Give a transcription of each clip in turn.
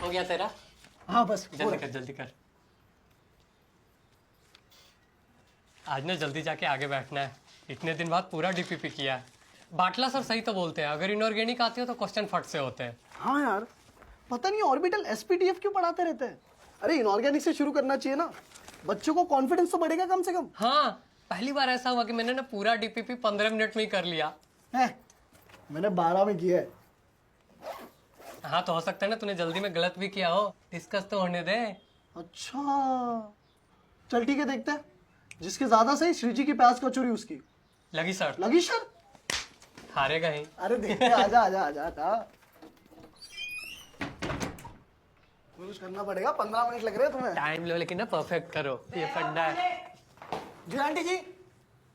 हो गया तेरा? हाँ बस जल्दी कर जल्दी कर। आज ना जल्दी जाके आगे बैठना है। इतने दिन बाद पूरा डीपीपी किया है। बाटला सर सही तो बोलते हैं, अगर इनऑर्गेनिक आती हो तो क्वेश्चन फट से होते हैं। हाँ यार, पता नहीं ऑर्बिटल एसपीटीएफ क्यों पढ़ाते रहते हैं। अरे इनऑर्गेनिक से शुरू करना चाहिए ना, बच्चों को कॉन्फिडेंस तो बढ़ेगा कम से कम। हाँ, पहली बार ऐसा हुआ कि मैंने ना पूरा डीपीपी 15 मिनट में ही कर लिया है, मैंने 12 में किया है। हाँ तो हो सकता है ना तूने जल्दी में गलत भी किया हो, डिस्कस तो होने दे। अच्छा चल ठीक है, देखते हैं जिसके ज्यादा सही श्री जी की प्याज कचौरी उसकी लगी सर? लगी सर। हारेगा ही। अरे देखते हैं, आजा आजा आजा आजा। कुछ करना पड़ेगा, 15 मिनट लग रहे हैं तुम्हें। टाइम लो लेकिन ना परफेक्ट करो, ये फंडा है। जी आंटी जी।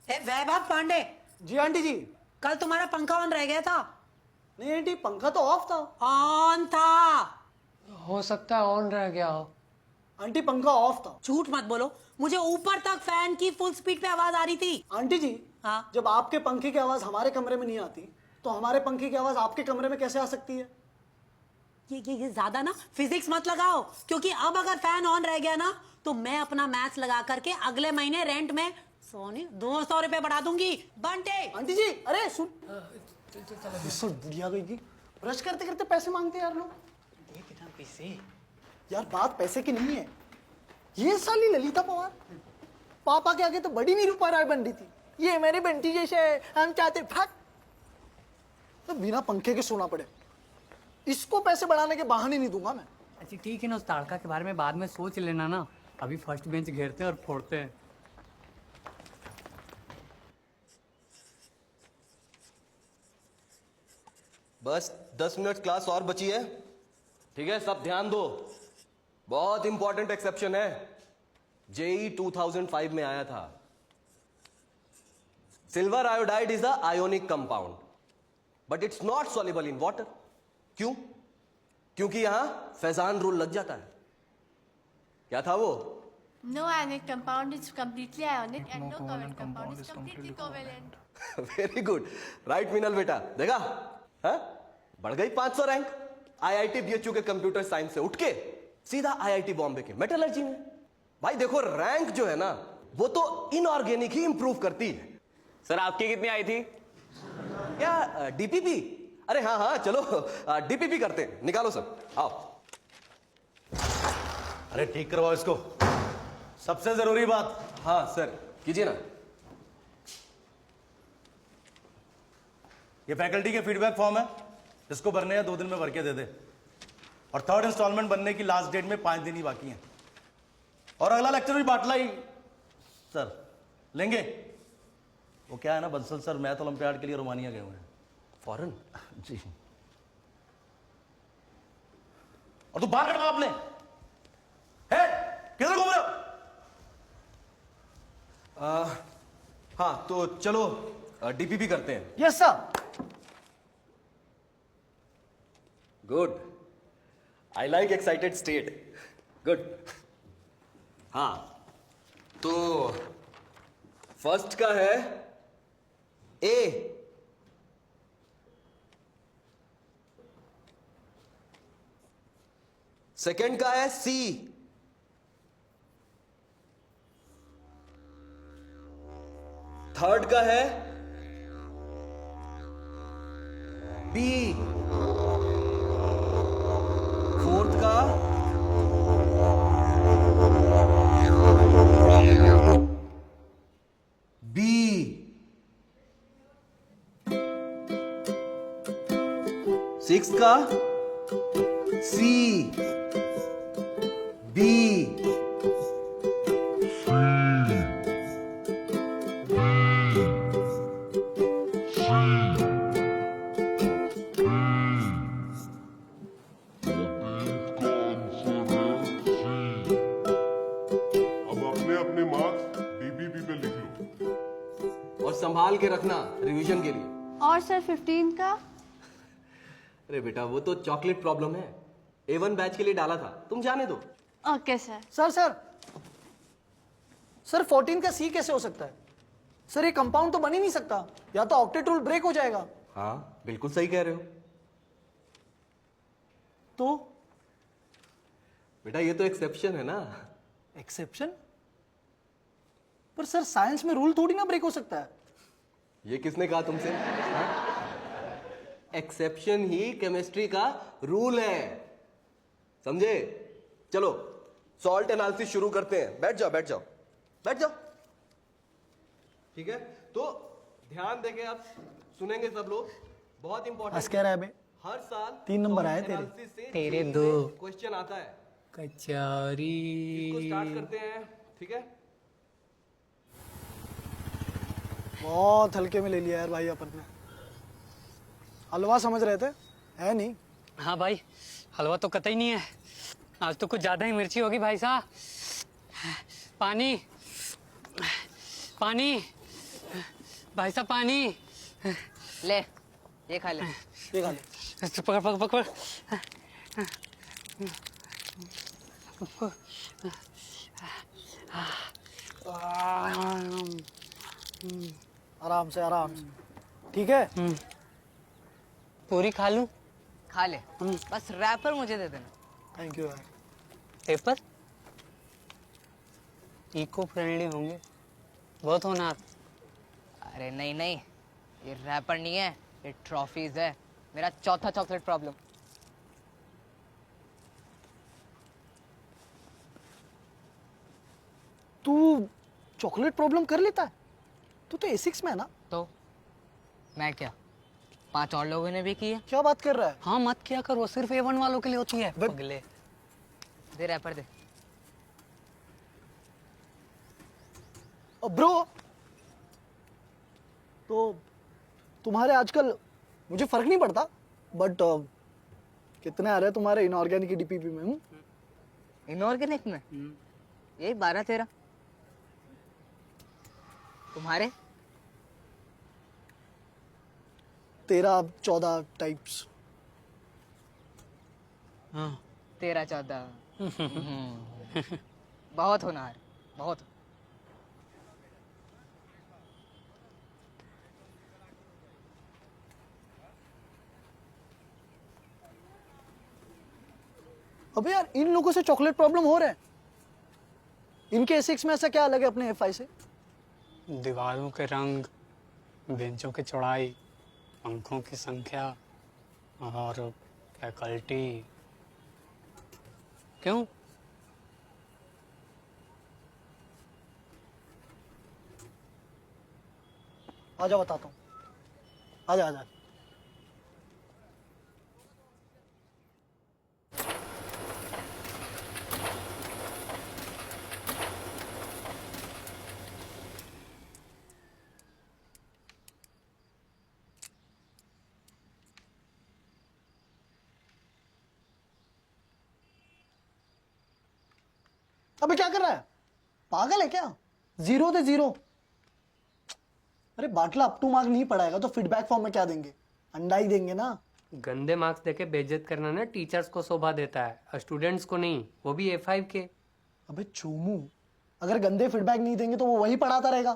वैभव पांडे, जी आंटी जी। कल तुम्हारा पंखा ऑन रह गया था। नहीं आंटी, पंखा तो ऑफ था। ऑन था। हो सकता है ऑन रह गया हो। आंटी पंखा ऑफ था। झूठ मत बोलो, मुझे ऊपर तक फैन की फुल स्पीड पे आवाज आ रही थी। आंटी जी, हाँ? जब आपके पंखे की आवाज हमारे कमरे में नहीं आती तो हमारे पंखे की आवाज आपके कमरे में कैसे आ सकती है? ये ज्यादा ना फिजिक्स मत लगाओ, क्योंकि अब अगर फैन ऑन रह गया ना तो मैं अपना मैथ्स लगा करके अगले महीने रेंट में 200 रुपए बढ़ा दूंगी। बंटे। आंटी जी अरे सुन, बुढ़िया गई की ब्रश करते करते पैसे मांगते हैं यार लोग। पैसे यार बात पैसे की नहीं है, ये साली ललिता पवार पापा के आगे तो बड़ी निरूपा राय बन रही थी, ये मेरी बंटी जैसे है, हम चाहते फट तो बिना पंखे के सोना पड़े। इसको पैसे बढ़ाने के बहाने नहीं दूंगा मैं। अच्छा ठीक है ना, उस ताड़का के बारे में बाद में सोच लेना ना, अभी फर्स्ट बेंच घेरते हैं और फोड़ते हैं। बस 10 मिनट क्लास और बची है, ठीक है? सब ध्यान दो, बहुत इंपॉर्टेंट एक्सेप्शन है। जेई 2005 में आया था। Silver iodide is a ionic compound but it's not soluble in water. क्यों? क्योंकि यहां फैजान रूल लग जाता है। क्या था वो? No ionic compound is completely ionic and no covalent compound is completely covalent. Very good, right मिनल बेटा। देखा है? बढ़ गई 500 रैंक। आईआईटी बीएचयू के कंप्यूटर साइंस से उठ के सीधा आईआईटी बॉम्बे के मेटलर्जी में। भाई देखो, रैंक जो है ना वो तो इनऑर्गेनिक ही इंप्रूव करती है। सर आपकी कितनी आई थी? क्या डीपीपी? अरे हाँ हाँ चलो डीपीपी करते हैं, निकालो सब, आओ। अरे ठीक करवाओ इसको, सबसे जरूरी बात। हाँ सर कीजिए ना। ये फैकल्टी के फीडबैक फॉर्म है, इसको भरने हैं, 2 दिन में भर के दे दे। और थर्ड इंस्टॉलमेंट बनने की लास्ट डेट में 5 दिन ही बाकी हैं। और अगला लेक्चर भी बाटला ही सर लेंगे। वो क्या है ना, बंसल सर मैथ ओलंपियाड के लिए रोमानिया गए हुए हैं, फॉरेन। जी। और तू बाहर कटवा अपने, है किधर घूम रहे हो? हाँ तो चलो डीपीपी करते हैं। Yes sir. Good, I like excited state. Good. हाँ तो फर्स्ट का है ए, सेकंड का है सी, थर्ड का है बी, फोर्थ का बी, सिक्स का सी, बी, संभाल के रखना रिवीजन के लिए। और सर 15 का? अरे बेटा वो तो चॉकलेट प्रॉब्लम है, A1 बैच के लिए डाला था, तुम जाने दो। Okay sir. Sir sir sir 14 का सी कैसे हो सकता है? सर ये कंपाउंड तो बन ही नहीं सकता, या तो ऑक्टेट रूल ब्रेक हो जाएगा। हाँ बिल्कुल सही कह रहे हो। बेटा ये तो एक्सेप्शन है ना। एक्सेप्शन? पर सर साइंस में रूल थोड़ी ना ब्रेक हो सकता है। ये किसने कहा तुमसे? एक्सेप्शन ही केमिस्ट्री का रूल है, समझे? चलो सॉल्ट एनालिसिस शुरू करते हैं। बैठ जाओ बैठ जाओ बैठ जाओ। ठीक है, तो ध्यान देके आप सुनेंगे सब लोग, बहुत हंस इंपॉर्टेंट। कह रहा है बे? हर साल 3 नंबर आए तेरे। तेरे 2 क्वेश्चन आता है, कचौरी। इसको स्टार्ट करते हैं। ठीक है, बहुत हल्के में ले लिया यार भाई अपन ने। हलवा समझ रहे थे, है नहीं। हाँ भाई, हलवा तो कतई नहीं है। आज तो कुछ ज्यादा ही मिर्ची होगी भाई साहब। पानी पानी भाई साहब, पानी। ले ये खा ले। ये खा ले। पकड़ पकड़ पकड़। आराम से आराम से, ठीक है। पूरी खा लूं? खा ले, बस रैपर मुझे दे देना। थैंक यू यार। पेपर इको फ्रेंडली होंगे, बहुत होनहार। अरे नहीं नहीं, ये रैपर नहीं है, ये ट्रॉफीज है। मेरा चौथा चॉकलेट प्रॉब्लम। तू चॉकलेट प्रॉब्लम कर लेता है? तू तो A6 में है ना। तो मैं क्या, 5 और लोगों ने भी की है। क्या बात कर रहा है? हाँ मत किया करो, सिर्फ A1 वालों के लिए होती है। पगले। दे रैपर दे। ब्रो, तो तुम्हारे आजकल मुझे फर्क नहीं पड़ता, बट कितने आ रहे हैं तुम्हारे इनऑर्गेनिक डीपीपी में? इनऑर्गेनिक में यही 12-13। तुम्हारे? 13-14 टाइप्स। हाँ 13-14। बहुत होनहार, बहुत। अबे यार, इन लोगों से चॉकलेट प्रॉब्लम हो रहा है। इनके A6 में ऐसा क्या अलग है अपने F5 से? दीवारों के रंग, बेंचों की चौड़ाई, पंखों की संख्या और फैकल्टी। क्यों? आजा बताता हूँ, आजा आजा। अबे क्या कर रहा है? पागल है क्या? 0 दे 0। अरे बाटला अप टू मार्क नहीं पढ़ाएगा तो फीडबैक फॉर्म में क्या देंगे? अंडा ही देंगे ना। गंदे मार्क्स देके बेइज्जत करना ना टीचर्स को शोभा देता है, स्टूडेंट्स को नहीं, वो भी A5 के। अबे चूमू, अगर गंदे फीडबैक नहीं देंगे तो वो वही पढ़ाता रहेगा,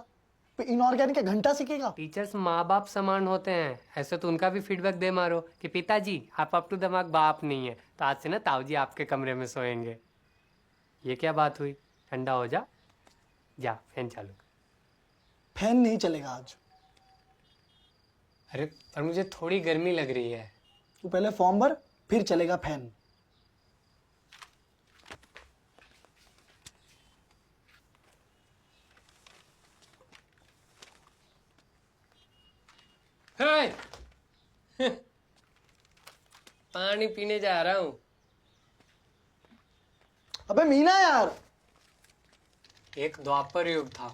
फिर इनऑर्गेनिक का घंटा सीखेगा। टीचर्स माँ बाप समान होते हैं, ऐसे तो उनका भी फीडबैक दे मारो कि पिताजी आप अप टू द मार्क बाप नहीं है, तो आज से ना ताऊजी आपके कमरे में सोएंगे। ये क्या बात हुई? ठंडा हो जा, जा फैन चालू कर। फैन नहीं चलेगा आज। अरे पर मुझे थोड़ी गर्मी लग रही है। तू पहले फॉर्म भर, फिर चलेगा फैन। हे! पानी पीने जा रहा हूँ। अबे मीना यार। एक द्वापर युग था,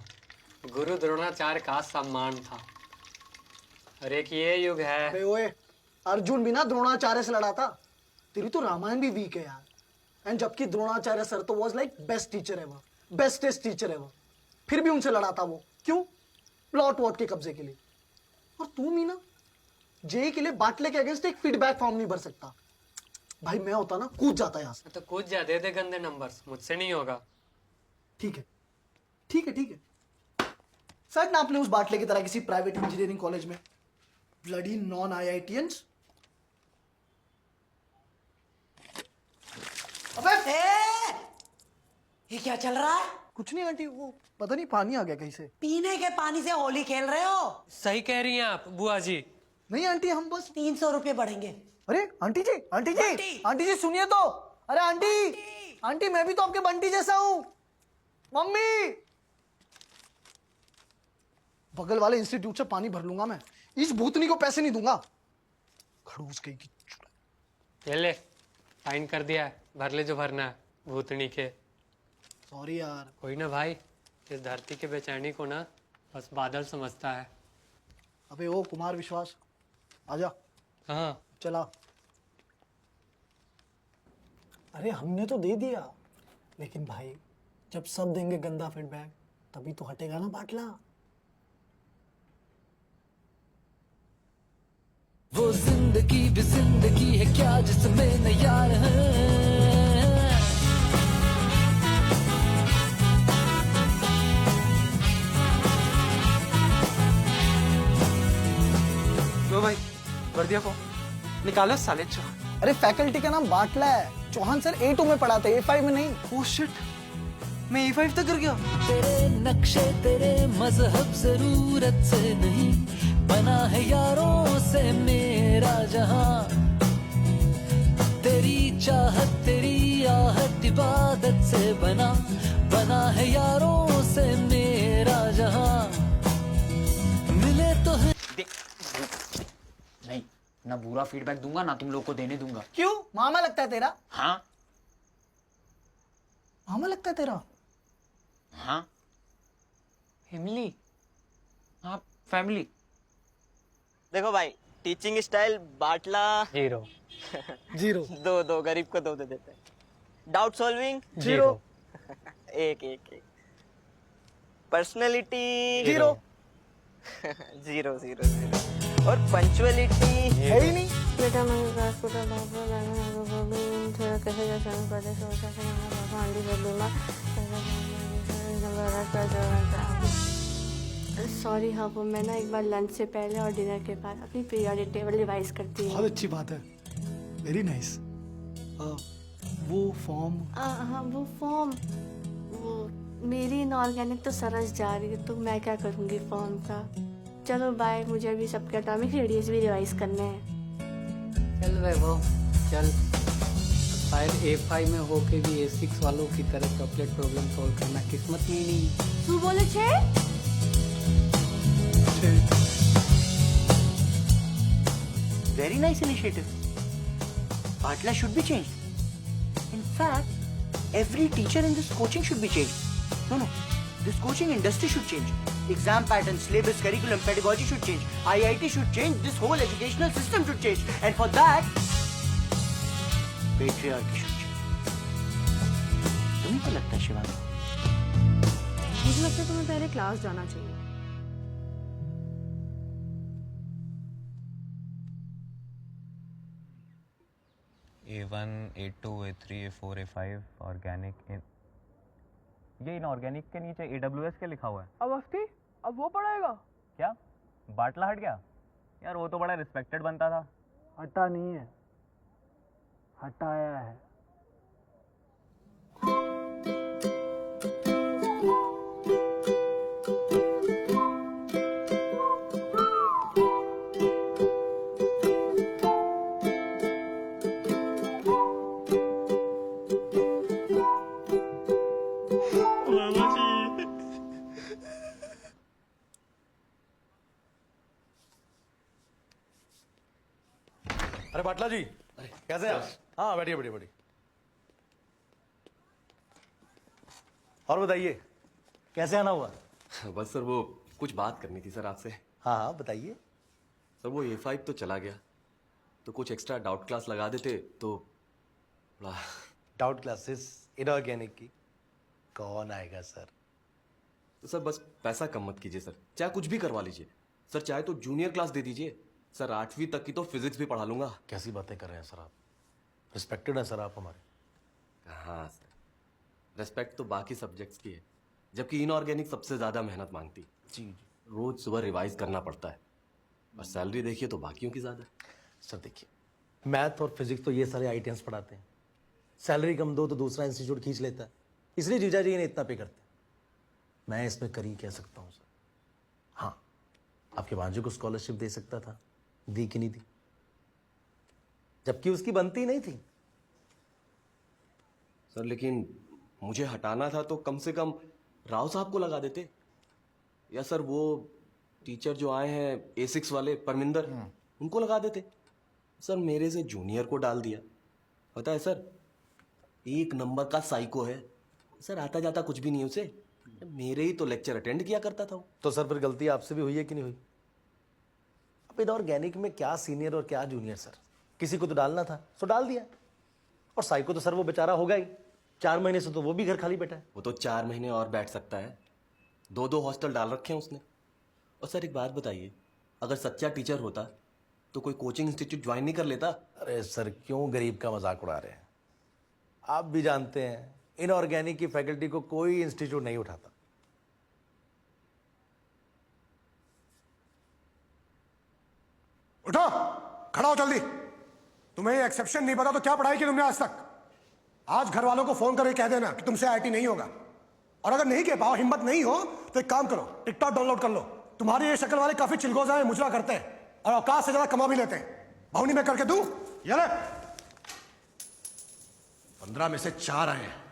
गुरु द्रोणाचार्य का सम्मान था, और एक ये युग है। अबे ओए, अर्जुन भी ना द्रोणाचार्य से लड़ा था। तेरी तो रामायण भी वीक है यार। एंड जबकि द्रोणाचार्य सर तो was like best teacher ever, bestest teacher ever, फिर भी उनसे लड़ा था वो। क्यों? प्लॉट वॉट के कब्जे के लिए। और तू मीना, जेई के लिए बाटले के अगेंस्ट एक फीडबैक फॉर्म नहीं भर सकता। भाई मैं होता ना कूद जाता यहाँ से। तो कूद जा, दे दे गंदे नंबर्स, मुझसे नहीं होगा। ठीक है ठीक है ठीक है। शायद ना आपने उस बाटले की तरह किसी प्राइवेट इंजीनियरिंग कॉलेज में ब्लडी नॉन IITians। अबे ये क्या चल रहा है? कुछ नहीं आंटी, वो पता नहीं पानी आ गया कहीं से। पीने के पानी से होली खेल रहे हो? सही कह रही हैं आप बुआ जी। नहीं आंटी, हम बस 300 रुपए बढ़ेंगे। अरे आंटी जी, आंटी जी, बंटी! आंटी जी सुनिए तो। अरे आंटी, आंटी मैं भी तो आपके बंटी जैसा हूँ। मम्मी, बगल वाले इंस्टीट्यूट से पानी भर लूंगा मैं, इस भूतनी को पैसे नहीं दूंगा। खड़ूस कहीं की। ये ले, फाइन कर दिया है, भर ले जो भरना है भूतनी के। सॉरी यार। कोई ना भाई, इस धरती के बेचैनी को ना बस बादल समझता है। अबे ओ कुमार विश्वास, आजा। हाँ चला। अरे हमने तो दे दिया, लेकिन भाई जब सब देंगे गंदा फीडबैक तभी तो हटेगा ना बाटला। वो जिंदगी भी जिंदगी है क्या जिसमें न यार है। लो भाई, भर दिया फॉर्म, निकालो साले चो। अरे फैकल्टी का नाम बाटला है, चौहान सर A2 में पढ़ाते, A5 में नहीं। ओह शिट, मैं A5 तक गिर गया। तेरे नक्शे तेरे मजहब जरूरत से नहीं, बना है यारों से मेरा जहां। तेरी चाहत तेरी आहट इबादत से बना, बना है यारों से मेरा जहां। मिले तो है नहीं, ना बुरा फीडबैक दूंगा ना तुम लोग को देने दूंगा। क्यों? मामा लगता है तेरा? हाँ मामा लगता है तेरा? हाँ इमली। हाँ फैमिली। देखो भाई, टीचिंग स्टाइल बाटला जीरो। जीरो। दो गरीब को 2 दे देते हैं। Doubt solving zero. एक। Personality zero. जीरो। और पंचुअलिटी है ही नहीं। बेटा मैं क्लास को थोड़ा कैसे जा शाम कर दे सोचा कि मैं पापा आंटी कर दूंगा। सॉरी हाँ, वो मैं ना एक बार लंच से पहले और डिनर के बाद अपनी पीरियडिक टेबल रिवाइज करती हूँ। बहुत अच्छी बात है, वेरी नाइस। वो फॉर्म? हाँ वो फॉर्म, वो मेरी इनऑर्गेनिक तो सरस जा रही है, तो मैं क्या करूँगी फॉर्म का। चलो बाय, मुझे अभी सबके एटॉमिक रेडियस भी रिवाइज करने हैं। चल वैभव चल, शायद A5 में होके भी A6 वालों की तरह चॉकलेट प्रॉब्लम सॉल्व करना किस्मत में ही नहीं। तू बोले छे? Very nice initiative. Patla should be changed. In fact, every teacher in this coaching should be changed. No, this coaching industry should change. Exam patterns, syllabus, curriculum, pedagogy should change. IIT should change. This whole educational system should change. And for that, patriarchy should change. तुम्हें क्या लगता है शिवानी? मुझे लगता है तुम्हें पहले class जाना चाहिए। A1, A2, A3, A4, A5 organic. ये इनऑर्गेनिक के नीचे AWS के लिखा हुआ है। अब अफ्ती, अब वो पढ़ाएगा क्या बाटला हट गया? यार वो तो बड़ा रिस्पेक्टेड बनता था। हटा नहीं है, हटाया है। अरे बाटला जी, कैसे हैं आप? हाँ बैठिए बैठिए बैठिए। और बताइए कैसे आना हुआ? बस सर वो कुछ बात करनी थी सर आपसे। हाँ हाँ बताइए। सर वो A5 तो चला गया, तो कुछ एक्स्ट्रा डाउट क्लास लगा देते तो थोड़ा। डाउट क्लासेस इनऑर्गेनिक की कौन आएगा सर? तो सर बस पैसा कम मत कीजिए सर, चाहे कुछ भी करवा लीजिए सर, चाहे तो जूनियर क्लास दे दीजिए सर, 8वीं तक की तो फिजिक्स भी पढ़ा लूंगा। कैसी बातें कर रहे हैं सर आप? रिस्पेक्टेड है सर आप हमारे। हाँ सर, रेस्पेक्ट तो बाकी सब्जेक्ट्स की है, जबकि इनऑर्गेनिक सबसे ज़्यादा मेहनत मांगती। जी जी। रोज सुबह रिवाइज करना पड़ता है, और सैलरी देखिए तो बाकियों की ज़्यादा। सर देखिए, मैथ और फिजिक्स तो ये सारे IITians पढ़ाते हैं, सैलरी कम दो तो दूसरा इंस्टीट्यूट खींच लेता है, इसलिए जीजा जी ने इतना पे करते। मैं इसमें कर ही कह सकता हूँ सर। हाँ, आपके भांजे को स्कॉलरशिप दे सकता था, दी कि नहीं दी, जबकि उसकी बनती नहीं थी। सर लेकिन मुझे हटाना था तो कम से कम राव साहब को लगा देते, या सर वो टीचर जो आए हैं A6 वाले परमिंदर, उनको लगा देते। सर मेरे से जूनियर को डाल दिया। पता है सर, 1 नंबर का साइको है सर, आता जाता कुछ भी नहीं है उसे। मेरे ही तो लेक्चर अटेंड किया करता था वो। तो सर फिर गलती आपसे भी हुई है कि नहीं हुई? अब इनऑर्गेनिक में क्या सीनियर और क्या जूनियर सर, किसी को तो डालना था तो डाल दिया। और साइको तो सर वो बेचारा होगा ही, 4 महीने से तो वो भी घर खाली बैठा है। वो तो 4 महीने और बैठ सकता है, 2-2 हॉस्टल डाल रखे हैं उसने। और सर एक बात बताइए, अगर सच्चा टीचर होता तो कोई कोचिंग इंस्टीट्यूट ज्वाइन नहीं कर लेता? अरे सर क्यों गरीब का मजाक उड़ा रहे हैं? आप भी जानते हैं इनऑर्गेनिक की फैकल्टी को कोई इंस्टीट्यूट नहीं उठाता। उठो, खड़ा हो जल्दी। तुम्हें ये एक्सेप्शन नहीं पता तो क्या पढ़ाई की तुमने आज तक? आज घर वालों को फोन करके कह देना कि तुमसे आईटी नहीं होगा। और अगर नहीं कह पाओ, हिम्मत नहीं हो, तो एक काम करो, टिकटॉक डाउनलोड कर लो। तुम्हारी ये शक्ल वाले काफी चिलगोजा है, मुजरा करते हैं और औकात से ज्यादा कमा भी लेते हैं। बहुनी में करके दूं? ये ले, 15 में से 4 आए हैं।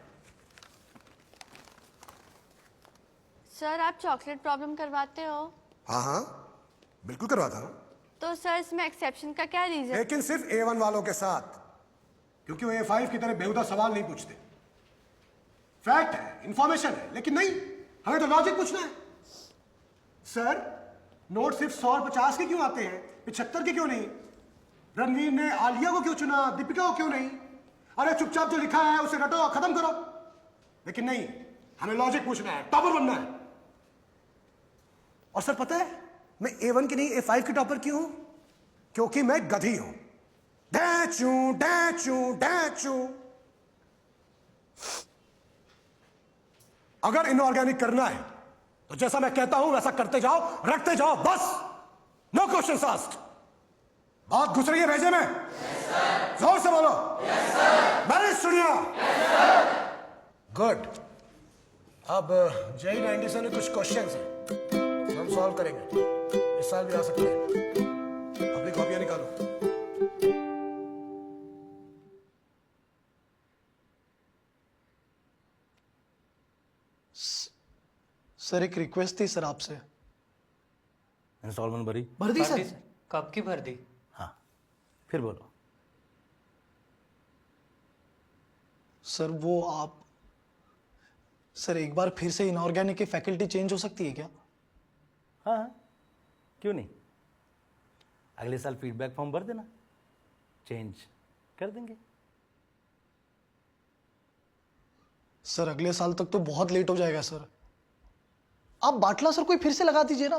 सर आप चॉकलेट प्रॉब्लम करवाते हो? हाँ हाँ, बिल्कुल करवाता हूं। तो सर इसमें एक्सेप्शन का क्या रीजन? लेकिन सिर्फ A1 वालों के साथ, क्योंकि वो A5 की तरह बेहुदा सवाल नहीं पूछते। फैक्ट है, इंफॉर्मेशन है, लेकिन नहीं, हमें तो लॉजिक पूछना है। सर नोट सिर्फ 100 और 50 के क्यों आते हैं, 75 के क्यों नहीं? रणवीर ने आलिया को क्यों चुना, दीपिका को क्यों नहीं? अरे चुपचाप जो लिखा है उसे रटो, खत्म करो। लेकिन नहीं, हमें लॉजिक पूछना है, टॉपर बनना है। और सर पता है मैं A1 की नहीं A5 की टॉपर क्यों हूं? क्योंकि मैं गधी हूं। डैचू डैचू डैचू। अगर इनऑर्गेनिक करना है तो जैसा मैं कहता हूं वैसा करते जाओ, रखते जाओ, बस। No question asked. बात घुस रही है भेजे में? जोर से बोलो। मैंने सुनिया। गुड। अब जेई 90 से कुछ क्वेश्चंस हैं, हम सॉल्व करेंगे। इस साल भी आ सकते हैं। अपनी कॉपियां निकालो। सर एक रिक्वेस्ट थी सर आपसे। इंस्टॉलमेंट भरी? भर दी सर। कब की भर दी? हाँ, फिर बोलो। सर वो आप, सर एक बार फिर से इनऑर्गेनिक की फैकल्टी चेंज हो सकती है क्या? हाँ हाँ, क्यों नहीं। अगले साल फीडबैक फॉर्म भर देना, चेंज कर देंगे। सर अगले साल तक तो बहुत लेट हो जाएगा सर। आप बाटला सर कोई फिर से लगा दीजिए ना।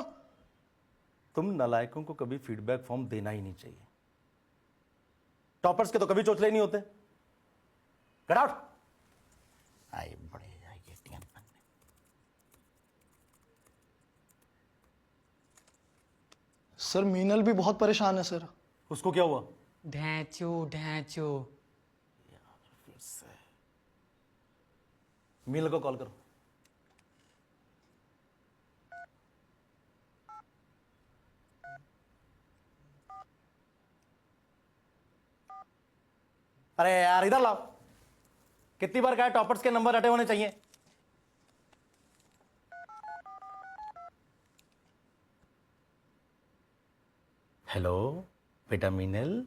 तुम नालायकों को कभी फीडबैक फॉर्म देना ही नहीं चाहिए। टॉपर्स के तो कभी चोचले नहीं होते। Get out. आए बड़े जाएंगे टीएम बनने। सर मीनल भी बहुत परेशान है सर। उसको क्या हुआ? ढैचू ढैचू। मीनल को कॉल करो। अरे यार इधर लाओ। कितनी बार कहा टॉपर्स के नंबर रटे होने चाहिए? हेलो बेटा मीनल।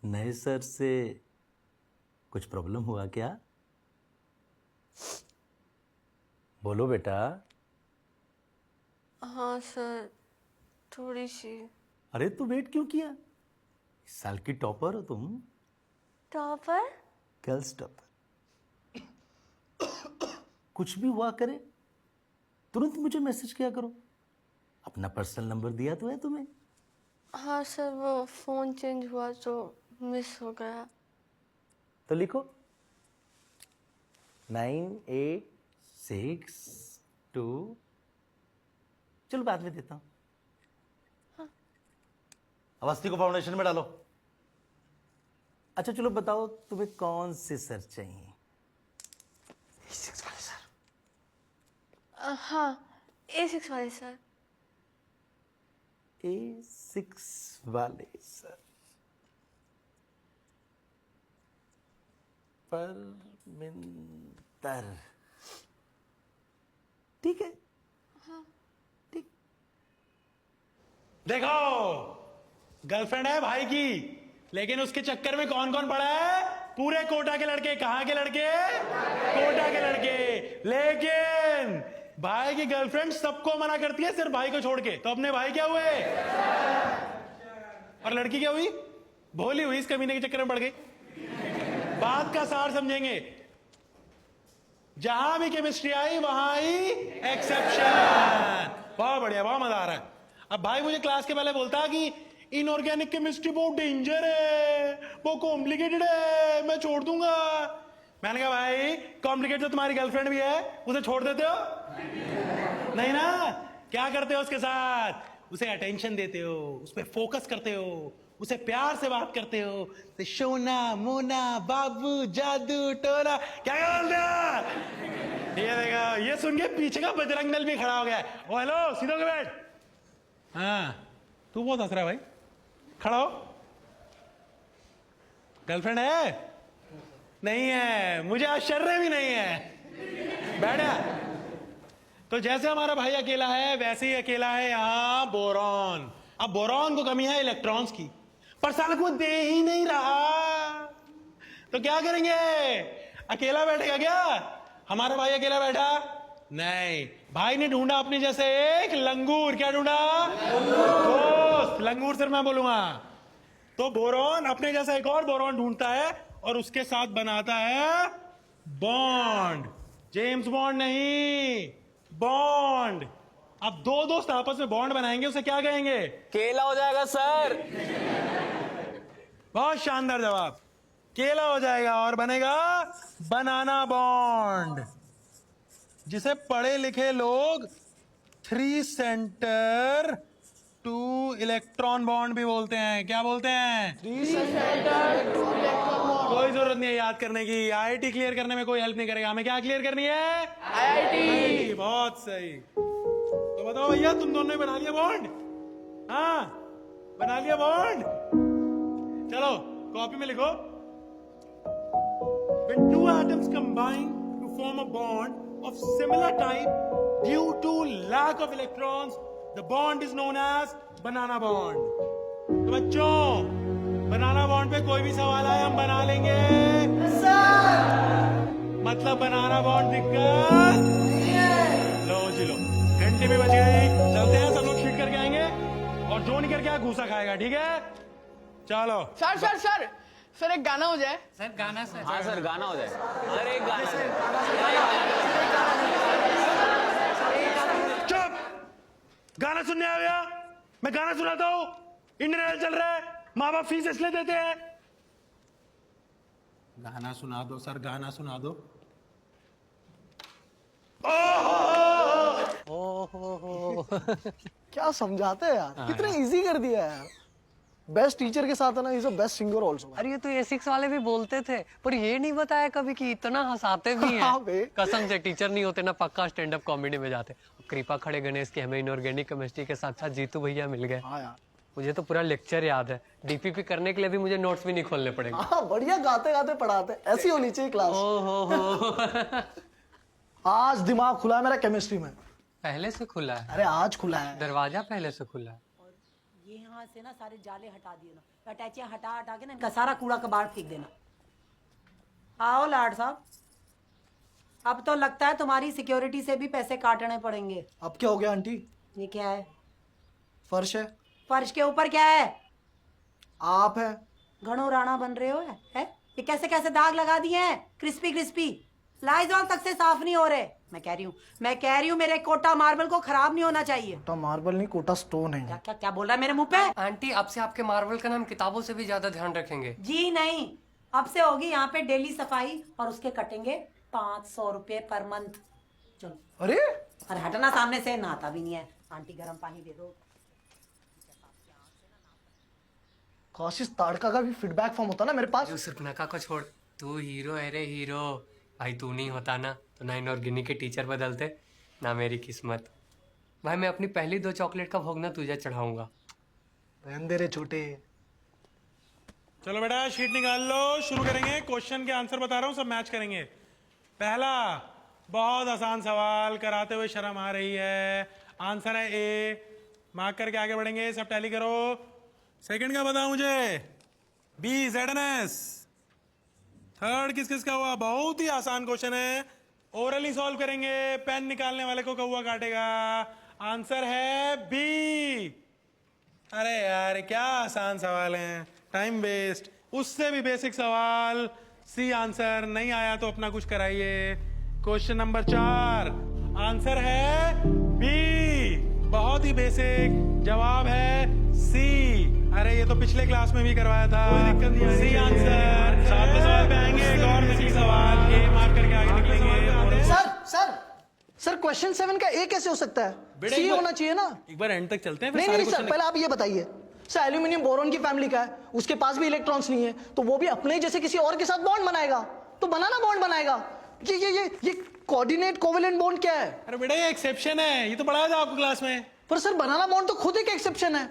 नए सर से कुछ प्रॉब्लम हुआ क्या? बोलो बेटा। हाँ सर, थोड़ी सी। अरे तू वेट क्यों किया? इस साल की टॉपर हो तुम। टॉपर? Girls topper. कुछ भी हुआ करे तुरंत मुझे मैसेज किया करो। अपना पर्सनल नंबर दिया तो है तुम्हें। हाँ सर, वो फोन चेंज हुआ तो मिस हो गया। तो लिखो 9862। चलो बाद में देता हूं। अवस्थी को फाउंडेशन में डालो। अच्छा चलो बताओ तुम्हें कौन से सर चाहिए? वाले सर। हाँ A6 वाले सर। A6 वाले सर। परमिंदर, ठीक है। हाँ। ठीक। देखो, गर्लफ्रेंड है भाई की, लेकिन उसके चक्कर में कौन कौन पड़ा है? पूरे कोटा के लड़के। कहाँ के लड़के? कोटा के लड़के। लेकिन भाई की गर्लफ्रेंड सबको मना करती है, सिर्फ भाई को छोड़ के। तो अपने भाई क्या हुए? और लड़की क्या हुई? भोली हुई, इस कमीने के चक्कर में पड़ गई। बात का सार समझेंगे, जहां भी केमिस्ट्री आई वहां आई एक्सेप्शन। बहुत बढ़िया, बहुत मजा आ रहा है। अब भाई मुझे क्लास के पहले बोलता कि इनऑर्गेनिक केमिस्ट्री बहुत डेंजर है, वो कॉम्प्लिकेटेड है, मैं छोड़ दूंगा। मैंने कहा भाई कॉम्प्लिकेटेड तो तुम्हारी गर्लफ्रेंड भी है, उसे छोड़ देते हो? नहीं ना? क्या करते हो उसके साथ? उसे अटेंशन देते हो, उस पर फोकस करते हो, उसे प्यार से बात करते हो। तो सोना मोना बाबू जादू टोना क्या बोलते हो? ये देखो, ये सुन के पीछे का बजरंग दल भी खड़ा हो गया है। ओ हेलो, सीधो के बैठ। हाँ तू बहुत हंस रहा है भाई, खड़ा हो। गर्लफ्रेंड है? नहीं है, मुझे आश्चर्य भी नहीं है। बैठा। तो जैसे हमारा भाई अकेला है, वैसे ही अकेला है यहाँ बोरॉन। अब बोरॉन को कमी है इलेक्ट्रॉन्स की, पर साल को दे ही नहीं रहा। तो क्या करेंगे? अकेला बैठेगा क्या? हमारा भाई अकेला बैठा नहीं, भाई ने ढूंढा अपने जैसे एक लंगूर। क्या ढूंढा? दोस्त। लंगूर सिर्फ मैं बोलूंगा। तो बोरॉन अपने जैसा एक और बोरॉन ढूंढता है और उसके साथ बनाता है बॉन्ड। जेम्स बॉन्ड नहीं, बॉन्ड। अब दो दोस्त आपस में बॉन्ड बनाएंगे, उसे क्या कहेंगे? केला हो जाएगा सर। बहुत शानदार जवाब। केला हो जाएगा और बनेगा बनाना बॉन्ड, जिसे पढ़े लिखे लोग 3 सेंटर 2 इलेक्ट्रॉन बॉन्ड भी बोलते हैं। क्या बोलते हैं? 3 सेंटर 2 इलेक्ट्रॉन बॉन्ड। कोई जरूरत नहीं है याद करने की, आईआईटी क्लियर करने में कोई हेल्प नहीं करेगा। हमें क्या क्लियर करनी है? आईआईटी। बहुत सही। तो बताओ भैया, तुम दोनों ने बना लिया बॉन्ड? हाँ बना लिया बॉन्ड। चलो कॉपी में लिखो, when 2 atoms combine to form a bond of similar type due to lack of electrons, the bond is known as banana bond. तो बच्चों, बनाना बॉन्ड पे कोई भी सवाल आए हम बना लेंगे सर। मतलब बनाना बॉन्ड दिक्कत लो जी लो, घंटे में बच गई। चलते हैं, सब लोग शीट करके आएंगे और जो नहीं करके आया घूसा खाएगा, ठीक है? चलो। सर सर सर सर एक गाना हो जाए। सर गाना सर। हाँ सर गाना हो जाए। सर एक गाना। चुप! गाना सुनने आ गया? मैं गाना सुनाता हूँ। इंडियन आइडल चल रहा है, माँ बाप फीस इसलिए देते हैं। गाना सुना दो सर, गाना सुना दो। ओहो क्या समझाते हैं यार, कितना इजी कर दिया है यार। बेस्ट टीचर के साथ है ना, is a best singer also. अरे ये तो A6 वाले भी बोलते थे, पर ये नहीं बताया कभी कि इतना हंसाते भी हाँ हैं। बे। कसम से टीचर नहीं होते ना, पक्का स्टैंड अप कॉमेडी में जाते। कृपा खड़े गणेश की हमें इनऑर्गेनिक केमिस्ट्री के साथ साथ जीतू भैया मिल गए। हाँ यार, मुझे तो पूरा लेक्चर याद है। डीपीपी करने के लिए भी मुझे नोट्स भी नहीं खोलने पड़ेंगे। हाँ बढ़िया गाते गाते पढ़ाते, ऐसी होनी चाहिए क्लास। ओहो आज दिमाग खुला है मेरा केमिस्ट्री में। पहले से खुला है? अरे आज खुला है, दरवाजा पहले से खुला है। ये यहाँ से ना सारे जाले हटा दिए ना, अटैचियां हटा हटा के ना इनका सारा कूड़ा कबाड़ फेंक देना। आओ लाड साहब, अब तो लगता है तुम्हारी सिक्योरिटी से भी पैसे काटने पड़ेंगे। अब क्या हो गया आंटी? ये क्या है? फर्श है। फर्श के ऊपर क्या है? आप है। घणो राणा बन रहे हो है? ये कैसे कैसे दाग लगा दिए हैं, क्रिस्पी क्रिस्पी, लाइजॉल तक से साफ नहीं हो रहे। मैं कह रही हूँ मेरे कोटा मार्बल को खराब नहीं होना चाहिए। कोटा मार्बल नहीं, कोटा स्टोन है। क्या क्या क्या बोल रहा है मेरे मुंह पे? आंटी अब से आपके मार्बल का नाम किताबों से भी ज्यादा ध्यान रखेंगे। जी नहीं, अब से होगी यहाँ पे डेली सफाई और उसके कटेंगे 500 रुपए पर मंथ। चलो। अरे हटना सामने से, नहाता भी नहीं है। आंटी गर्म पानी दे दो। काश इस ताड़का का भी फीडबैक फॉर्म होता ना मेरे पास। तू सुर्पनखा को छोड़, तू हीरो है रे हीरो। भाई तू नहीं होता ना तो ना इनऑर्गेनिक के टीचर बदलते ना मेरी किस्मत। भाई मैं अपनी पहली 2 चॉकलेट का भोग ना तुझे चढ़ाऊंगा। रहने दे रे छोटे। चलो बेटा शीट निकाल लो, शुरू करेंगे। क्वेश्चन के आंसर बता रहा हूँ, सब मैच करेंगे। पहला बहुत आसान सवाल, कराते हुए शर्म आ रही है। आंसर है ए, मार्क करके आगे बढ़ेंगे, सब टैली करो। सेकंड का बताओ मुझे, बी ZNS। थर्ड किस किस का हुआ? बहुत ही आसान क्वेश्चन है, ओरली सॉल्व करेंगे। पेन निकालने वाले को कौवा काटेगा। आंसर है बी। अरे यार क्या आसान सवाल है, टाइम वेस्ट। उससे भी बेसिक सवाल, सी आंसर। नहीं आया तो अपना कुछ कराइए। क्वेश्चन नंबर 4, आंसर है बी। बहुत ही बेसिक, जवाब है सी। अरे ये तो पिछले क्लास में भी करवाया था, कोई दिक्कत नहीं। C answer. साथ में सवाल पे आएंगे, एक और बेसिक सवाल, ए मार्क करके आगे निकलेंगे। सर क्वेश्चन 7 का ए कैसे हो सकता है? सी होना चाहिए ना। एक बार एंड तक चलते हैं, फिर नहीं सारे नहीं सर, क्वेश्चन पहले आप ये बताइए सर, एल्यूमिनियम बोरॉन की फैमिली का है, उसके पास भी इलेक्ट्रॉन्स नहीं है, तो वो भी अपने जैसे किसी और के साथ बॉन्ड बनाएगा, तो बनाना बॉन्ड बनाएगा। ये कोऑर्डिनेट कोवेलेंट बॉन्ड क्या है? अरे बेटा ये एक्सेप्शन है, ये तो पढ़ाया था आपको क्लास में। पर सर बनाना बॉन्ड तो खुद एक एक्सेप्शन है।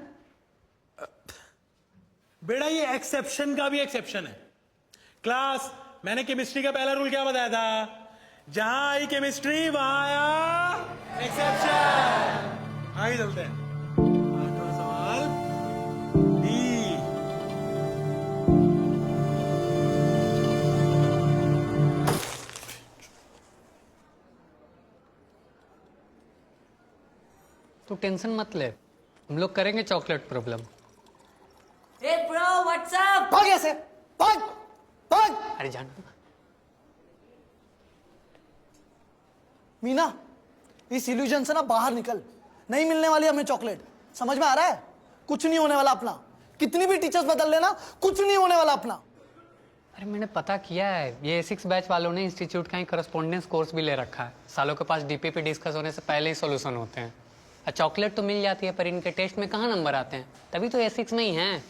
बेटा ये एक्सेप्शन का भी एक्सेप्शन है। क्लास मैंने केमिस्ट्री का पहला रूल क्या बताया था? जहां आई केमिस्ट्री वहां आया एक्सेप्शन। आगे चलते हैं। आठवां सवाल डी। तू टेंशन मत ले, हम लोग करेंगे chocolate problem. Hey bro, what's up? भाग ऐसे, भाग भाग। अरे जान मीना, इस इल्यूजन से ना बाहर निकल। नहीं मिलने वाली हमें चॉकलेट, समझ में आ रहा है? कुछ नहीं होने वाला अपना, कितनी भी टीचर्स बदल लेना, कुछ नहीं होने वाला अपना। अरे मैंने पता किया है, ये A6 बैच वालों ने इंस्टीट्यूट का ही करस्पॉन्डेंस कोर्स भी ले रखा है। सालों के पास DPP डिस्कस होने से पहले ही सॉल्यूशन होते हैं। चॉकलेट तो मिल जाती है, पर इनके टेस्ट में कहाँ नंबर आते हैं, तभी तो A6 में ही हैं।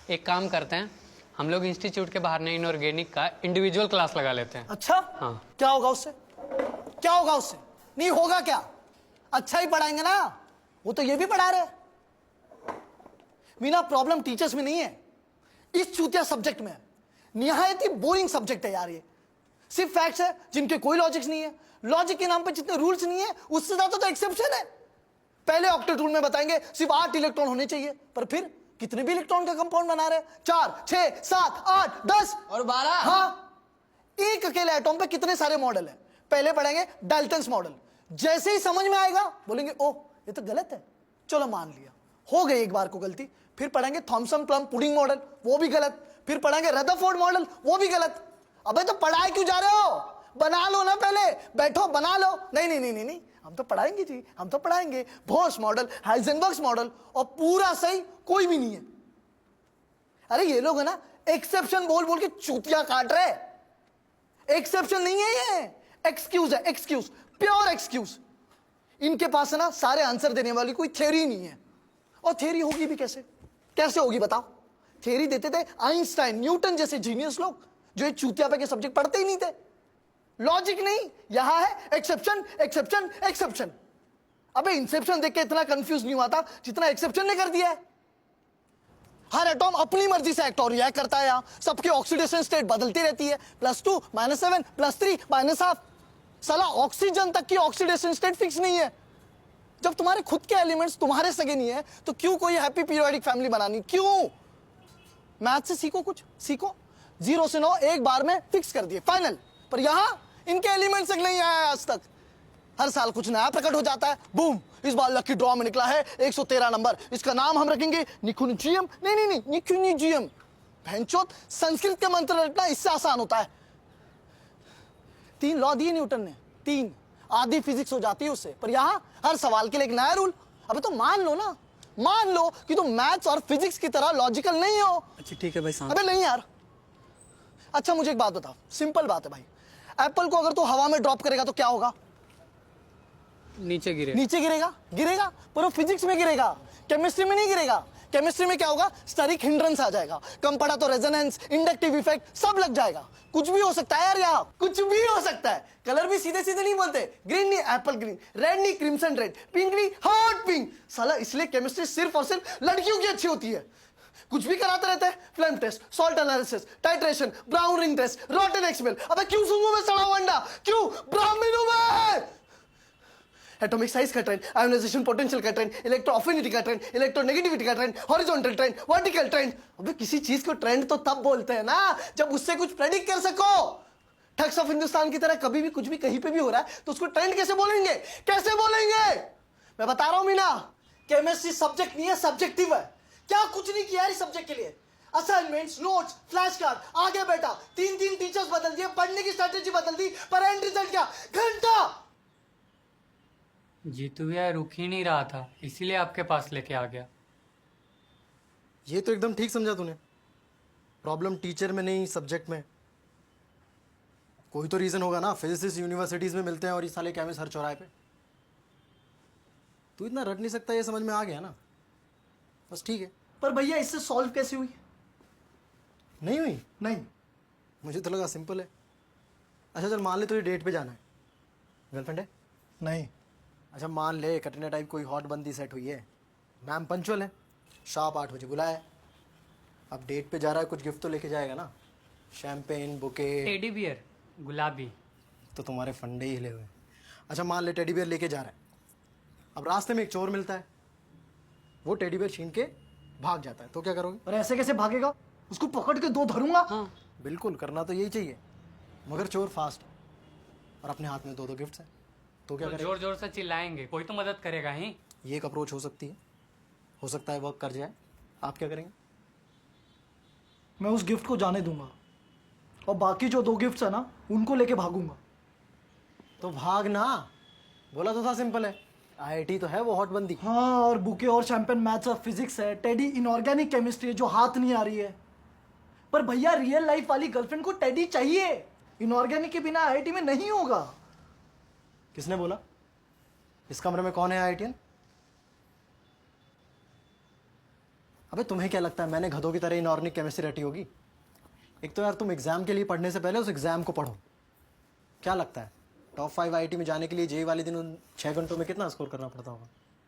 एक काम करते हैं, हम लोग इंस्टीट्यूट के बाहर ने इनऑर्गेनिक का इंडिविजुअल क्लास लगा लेते हैं। अच्छा हाँ। क्या होगा उससे? क्या होगा उससे? नहीं होगा क्या? अच्छा ही पढ़ाएंगे ना, वो तो ये भी पढ़ा रहे। मीना प्रॉब्लम टीचर्स में नहीं है, इस चूतिया सब्जेक्ट में है। निहायत ही बोरिंग सब्जेक्ट है यार ये। सिर्फ फैक्ट्स है जिनके कोई लॉजिक्स नहीं है। लॉजिक के नाम पे जितने रूल्स नहीं है, उससे ज्यादा तो एक्सेप्शन है। पहले ऑक्टेट रूल में बताएंगे सिर्फ 8 इलेक्ट्रॉन होने चाहिए, पर फिर कितने भी इलेक्ट्रॉन का कंपाउंड बना रहे हैं? 4, 6, 7, 8, 10 और 12। हाँ, एक अकेले एटॉम पे कितने सारे मॉडल हैं। पहले पढ़ेंगे डाल्टन्स मॉडल, जैसे ही समझ में आएगा बोलेंगे ओह ये तो गलत है, चलो मान लिया, हो गई एक बार को गलती। फिर पढ़ेंगे थॉमसन प्लम पुडिंग मॉडल, वो भी गलत। फिर पढ़ेंगे रदरफोर्ड मॉडल, वो भी गलत। अबे तो पढ़ाए क्यों जा रहे हो? बना लो ना, पहले बैठो बना लो। नहीं नहीं नहीं नहीं नहीं, हम तो पढ़ाएंगे जी, हम तो पढ़ाएंगे। बोर्स मॉडल, हाइजेनबर्ग मॉडल, और पूरा सही कोई भी नहीं है। अरे ये लोग है ना एक्सेप्शन बोल बोल के चूतिया काट रहे। एक्सेप्शन नहीं है ये, एक्सक्यूज है, एक्सक्यूज, प्योर एक्सक्यूज। इनके पास है ना सारे आंसर देने वाली कोई थ्योरी नहीं है। और थ्योरी होगी भी कैसे? कैसे होगी बताओ? थ्योरी देते थे आइंस्टाइन, न्यूटन जैसे जीनियस लोग, जो ये चूतिया पे के सब्जेक्ट पढ़ते ही नहीं थे। लॉजिक नहीं, यहां है एक्सेप्शन एक्सेप्शन एक्सेप्शन। अबे इंसेप्शन देख के इतना कंफ्यूज नहीं हुआ था जितना एक्सेप्शन ने कर दिया है। हर एटॉम अपनी मर्जी से एक्ट और रिएक्ट करता है। यहाँ सबकी ऑक्सीडेशन स्टेट बदलती रहती है, +2, -7, +3, -12। साला ऑक्सीजन तक की ऑक्सीडेशन स्टेट फिक्स नहीं है। जब तुम्हारे खुद के एलिमेंट्स तुम्हारे सगे नहीं है, तो क्यों कोई हैप्पी पीरियोडिक फैमिली बनानी? क्यों? मैथ से सीखो, कुछ सीखो। 0 से 9 एक बार में फिक्स कर दिए, फाइनल। पर यहां इनके एलिमेंट्स तक नहीं आया आज तक। हर साल कुछ नया प्रकट हो जाता है। बूम, इस बार लकी ड्रॉ में निकला है 113 नंबर, इसका नाम हम रखेंगे निकुंजियम। नहीं नहीं नहीं, निकुंजियम। भैंचोद, संस्कृत के मंत्र रटना इससे आसान होता है। 3 लॉ दिए न्यूटन ने, 3 आधी फिजिक्स हो जाती है उससे। पर यहां हर सवाल के लिए एक नया रूल। अबे तो मान लो ना, मान लो कि तुम मैथ्स और फिजिक्स की तरह लॉजिकल नहीं हो। अच्छा ठीक है भाई साहब। अबे नहीं यार। अच्छा मुझे एक बात बताओ, सिंपल बात है भाई। एप्पल को अगर तू हवा में ड्रॉप करेगा तो क्या होगा? नीचे गिरे। नीचे गिरेगा, गिरेगा, पर वो फिजिक्स में गिरेगा, केमिस्ट्री में नहीं गिरेगा। केमिस्ट्री में क्या होगा, स्टेरिक हिंड्रेंस आ जाएगा, कम पड़ा तो रेजोनेंस, इंडक्टिव इफेक्ट सब लग जाएगा। कुछ भी हो सकता है यार, यहाँ कुछ भी हो सकता है। कलर भी सीधे सीधे नहीं बोलते, ग्रीन नहीं एप्पल ग्रीन, रेड नहीं क्रिम्सन रेड, पिंक नहीं हॉट पिंक। साला इसलिए केमिस्ट्री सिर्फ और सिर्फ लड़कियों की अच्छी होती है। कुछ भी कराते रहते हैं, flame test, salt analysis, titration, brown ring test, rotten egg smell. अबे क्यों सूंघूं मैं सड़ा हुआ अंडा, क्यों ब्राह्मण हूं मैं? एटॉमिक साइज का ट्रेंड, आयोनाइजेशन पोटेंशियल का ट्रेंड, इलेक्ट्रो अफिनिटी का ट्रेंड, इलेक्ट्रोनेगेटिविटी का trend, horizontal trend, vertical trend. अबे किसी चीज को ट्रेंड तो तब बोलते हैं ना जब उससे कुछ प्रेडिक्ट कर सको। ठग्स ऑफ हिंदुस्तान की तरह कभी भी कुछ भी कहीं पे भी हो रहा है तो उसको ट्रेंड कैसे बोलेंगे, कैसे बोलेंगे? मैं बता रहा हूं मीना, केमिस्ट्री सब्जेक्ट नहीं है, सब्जेक्टिव है। क्या कुछ नहीं किया इस सब्जेक्ट के लिए, असाइनमेंट्स, नोट्स, फ्लैश कार्ड, आगे बैठा, तीन टीचर्स बदल दिए, पढ़ने की स्ट्रेटेजी बदल दी, पर एंड रिजल्ट क्या, घंटा। जीतू भैया रुक ही नहीं रहा था, इसीलिए आपके पास लेके आ गया। ये तो एकदम ठीक समझा तूने। प्रॉब्लम टीचर में नहीं, सब्जेक्ट में। कोई तो रीजन होगा ना, फिजिसिस्ट यूनिवर्सिटीज में मिलते हैं और ये साले केमिस्ट हर चौराहे पे। तू इतना रट नहीं सकता, ये समझ में आ गया ना, बस ठीक है। पर भैया इससे सॉल्व कैसे हुई? नहीं हुई? नहीं, मुझे तो लगा सिंपल है। अच्छा चल मान ले तुझे डेट पे जाना है, गर्लफ्रेंड है? नहीं। अच्छा मान ले कटरीना टाइप कोई हॉट बंदी सेट हुई है, मैम पंचुअल है, शार्प 8 बजे बुलाया है। अब डेट पे जा रहा है, कुछ गिफ्ट तो लेके जाएगा ना, शैम्पेन, बुके, टेडी बियर, गुलाबी। तो तुम्हारे फंडे ही हिले हुए। अच्छा मान ले टेडी बियर लेके जा रहा है, अब रास्ते में एक चोर मिलता है, वो टेडी बियर छीन के भाग जाता है, तो क्या करोगे? और ऐसे कैसे भागेगा, उसको पकड़ के दो धरूंगा। हाँ बिल्कुल, करना तो यही चाहिए, मगर चोर फास्ट और अपने हाथ में 2 गिफ्ट्स हैं, तो क्या करेगा? जोर जोर से चिल्लाएंगे, कोई तो मदद करेगा ही। ये एक अप्रोच हो सकती है, हो सकता है वर्क कर जाए। आप क्या करेंगे? मैं उस गिफ्ट को जाने दूंगा और बाकी जो 2 गिफ्ट्स है ना उनको लेके भागूंगा। तो भागना, बोला तो था सिंपल है, आईआईटी तो है वो हॉट बंदी। हाँ, और बुके और शैंपेन मैथ्स और फिजिक्स है, टेडी इनऑर्गेनिक केमिस्ट्री है जो हाथ नहीं आ रही है। पर भैया रियल लाइफ वाली गर्लफ्रेंड को टेडी चाहिए, इनऑर्गेनिक के बिना आईआईटी में नहीं होगा। किसने बोला? इस कमरे में कौन है आईआईटीएन? अबे तुम्हें क्या लगता है मैंने गधों की तरह इनऑर्गेनिक केमिस्ट्री रटी होगी? एक तो यार तुम एग्जाम के लिए पढ़ने से पहले उस एग्जाम को पढ़ो। क्या लगता है टॉप 5 आईआईटी में जाने के लिए जेई वाले दिन उन 6 घंटों में कितना स्कोर करना पड़ता होगा?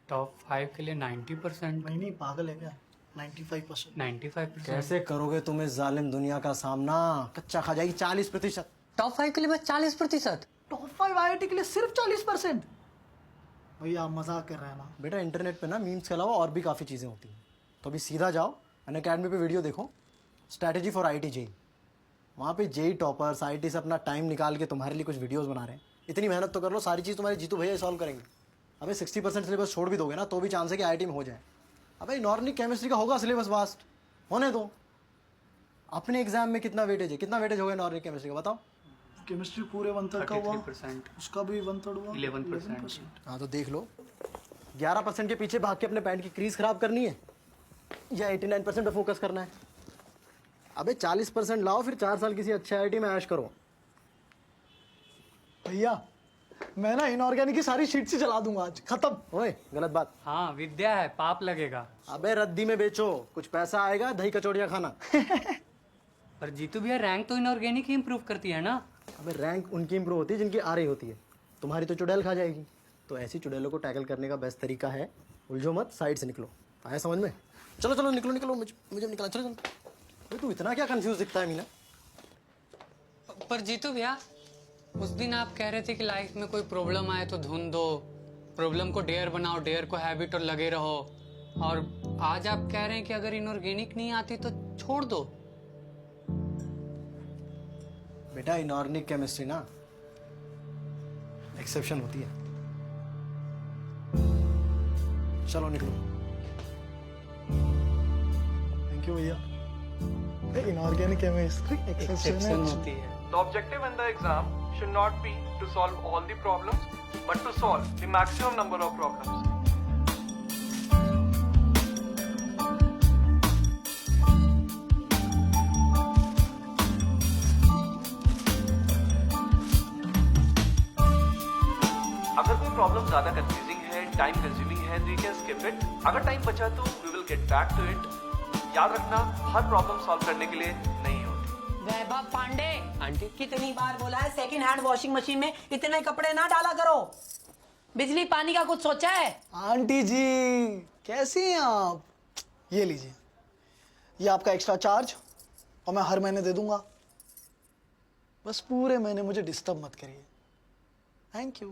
टॉप 5 के लिए 90%। नहीं पागल है क्या, 95%। 95%। कैसे करोगे तुम इस जालिम दुनिया का सामना? कच्चा खा जाएगी 40%। टॉप 5 के लिए बस 40%। टॉप 5 आईआईटी के लिए सिर्फ 40%? भैया आप मजाक कर रहे हैं ना? बेटा इंटरनेट पे ना मीम्स के अलावा और भी काफ़ी चीज़ें होती हैं, तो अभी सीधा जाओ अनअकैडमी पे वीडियो देखो, स्ट्रैटेजी फॉर आईआईटी जेई। वहाँ पे जेई टॉपर्स आईआईटी से अपना टाइम निकाल के तुम्हारे लिए कुछ वीडियोस बना रहे हैं। इतनी मेहनत तो कर लो, सारी चीज़ तुम्हारे जीतू भैया सॉल्व करेंगे। अबे 60% सिलेबस छोड़ भी दोगे ना तो भी चांस है कि आईआईटी में हो जाए। अबे इनऑर्गेनिक केमिस्ट्री का होगा सिलेबस वास्ट, होने दो। अपने एग्जाम में कितना वेटेज है, कितना वेटेज होगा इनऑर्गेनिक केमिस्ट्री का बताओ? केमिस्ट्री पूरे 1/3 का हुआ, 33%। उसका भी 1/3 हुआ, 11%। हाँ तो देख लो, 11% के पीछे भाग के अपने पैंट की क्रीज खराब करनी है या 89% पे फोकस करना है? अबे 40% लाओ, फिर 4 साल किसी अच्छे आईआईटी में ऐश करो। भैया मैं ना इनऑर्गेनिक की सारी शीट से चला दूंगा आज, खत्म। ओए गलत बात। हाँ विद्या है, पाप लगेगा। अबे रद्दी में बेचो, कुछ पैसा आएगा, दही कचौड़ियाँ खाना। पर जीतू भैया रैंक तो इनऑर्गेनिक ही इम्प्रूव करती है ना। अबे रैंक उनकी इंप्रूव होती है जिनकी आ रही होती है, तुम्हारी तो चुड़ैल खा जाएगी। तो ऐसी चुड़ैलों को टैकल करने का बेस्ट तरीका है उलझो मत, साइड से निकलो। आया समझ में? चलो चलो निकलो निकलो, मुझे निकलना, चलो चलो। अबे तू इतना क्या कंफ्यूज दिखता है मीना? पर जीतू भैया उस दिन आप कह रहे थे कि लाइफ में कोई प्रॉब्लम आए तो ढूंढ दो, प्रॉब्लम को डेयर बनाओ, डेयर को हैबिट और लगे रहो, और आज आप कह रहे हैं कि अगर इनऑर्गेनिक नहीं आती तो छोड़ दो। बेटा इनऑर्गेनिक केमिस्ट्री ना एक्सेप्शन होती है। चलो निकलो। थैंक यू भैया। इनऑर्गेनिक केमिस्ट्री एक्सेप्शन होती है। The objective in the exam should not be to solve all the problems, but to solve the maximum number of problems. अगर कोई प्रॉब्लम ज्यादा कंफ्यूजिंग है, टाइम कंज्यूमिंग है, तो यू कैन स्किप इट। अगर time बचा तो we will will get back to it. याद रखना, हर प्रॉब्लम सॉल्व करने के लिए नहीं होती। वैभव पांडे, आंटी कितनी बार बोला है सेकंड हैंड वॉशिंग मशीन में इतने कपड़े ना डाला करो। बिजली पानी का कुछ सोचा है? आंटी जी कैसी हैं आप? ये लीजिए, ये आपका एक्स्ट्रा चार्ज और मैं हर महीने दे दूंगा। बस पूरे महीने मुझे डिस्टर्ब मत करिए। Thank you.